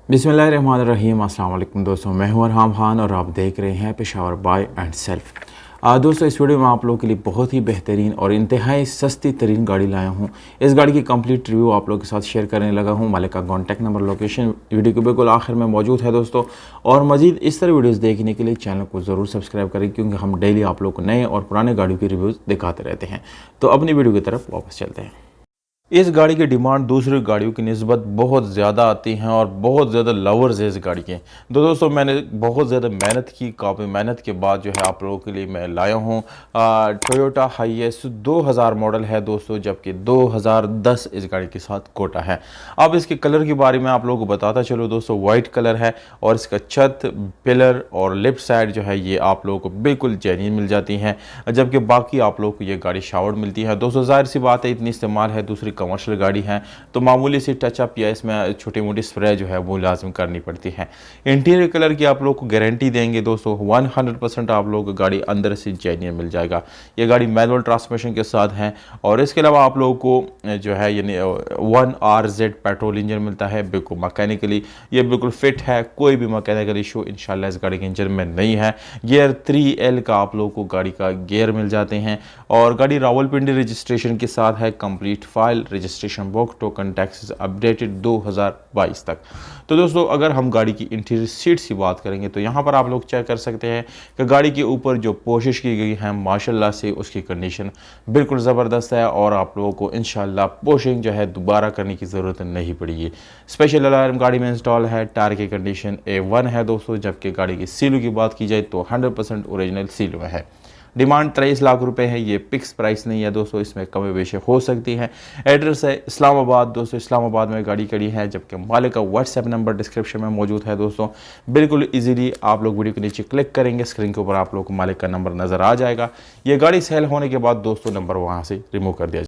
बिस्मिल्लाहिर्रहमानिर्रहीम। अस्सलाम वालेकुम दोस्तों, मैं हूं अरहाम खान और आप देख रहे हैं पेशावर बाय एंड सेल्फ। दोस्तों, इस वीडियो में आप लोगों के लिए बहुत ही बेहतरीन और इंतहाई सस्ती तरीन गाड़ी लाया हूं। इस गाड़ी की कंप्लीट रिव्यू आप लोगों के साथ शेयर करने लगा हूं। मालिक का कॉन्टैक्ट नंबर, लोकेशन वीडियो के बिल्कुल आखिर में मौजूद है दोस्तों। और मज़ीद इस तरह वीडियोज़ देखने के लिए चैनल को ज़रूर सब्सक्राइब करें, क्योंकि हम डेली आप लोग को नए और पुराने गाड़ियों की रिव्यूज़ दिखाते रहते हैं। तो अपनी वीडियो की तरफ वापस चलते हैं। इस गाड़ी की डिमांड दूसरी गाड़ियों की निस्बत बहुत ज़्यादा आती हैं और बहुत ज़्यादा लवर्स है इस गाड़ी के। तो दोस्तों, मैंने बहुत ज़्यादा मेहनत की, काफ़ी मेहनत के बाद जो है आप लोगों के लिए मैं लाया हूँ टोयोटा हाईएस 2000 मॉडल है दोस्तों, जबकि 2010 इस गाड़ी के साथ कोटा है। अब इसके कलर के बारे में आप लोगों को बताता चलो दोस्तों। वाइट कलर है और इसका छत, पिलर और लेफ्ट साइड जो है ये आप लोगों को बिल्कुल जेन्युइन मिल जाती हैं, जबकि बाकी आप लोगों को ये गाड़ी शावर्ड मिलती है दोस्तों। जाहिर सी बात है, इतनी इस्तेमाल है, दूसरी कमर्शियल गाड़ी है तो मामूली सी टचअप या इसमें छोटी मोटी स्प्रे जो है वो लाजम करनी पड़ती है। इंटीरियर कलर की आप लोग को गारंटी देंगे दोस्तों, 100% आप लोग को गाड़ी अंदर से जेन्युइन मिल जाएगा। ये गाड़ी मैनुअल ट्रांसमिशन के साथ है और इसके अलावा आप लोगों को जो है यानी 1RZ पेट्रोल इंजन मिलता है, बिल्कुल मैकेनिकली ये बिल्कुल फिट है, कोई भी मैकेनिकल इशू इंशाल्लाह इस गाड़ी के इंजन में नहीं है। गियर 3L का आप लोगों को गाड़ी का गियर मिल जाते हैं और गाड़ी रावलपिंडी रजिस्ट्रेशन के साथ है, complete file, registration book, token taxes updated 2022 तक। तो दोस्तों, अगर हम गाड़ी की इंटीरियर सीट्स की बात करेंगे तो यहाँ पर आप लोग चेक कर सकते हैं कि गाड़ी के ऊपर जो पोशिश की गई है माशाल्लाह से उसकी कंडीशन बिल्कुल ज़बरदस्त है और आप लोगों को इंशाल्लाह पोशिंग जो है दोबारा करने की ज़रूरत नहीं पड़ेगी। स्पेशल अलार्म गाड़ी में इंस्टॉल है, टायर की कंडीशन A1 है दोस्तों, जबकि गाड़ी की सीलू की बात की जाए तो 100% ओरिजिनल सीलू है। डिमांड 23 लाख रुपए है, ये फिक्स प्राइस नहीं है दोस्तों, इसमें कमी बेशी हो सकती है। एड्रेस है इस्लामाबाद दोस्तों, इस्लामाबाद में गाड़ी खड़ी है, जबकि मालिक का व्हाट्सएप नंबर डिस्क्रिप्शन में मौजूद है दोस्तों। बिल्कुल इजीली आप लोग वीडियो के नीचे क्लिक करेंगे, स्क्रीन के ऊपर आप लोग को मालिक का नंबर नज़र आ जाएगा। ये गाड़ी सेल होने के बाद दोस्तों नंबर वहाँ से रिमूव कर दिया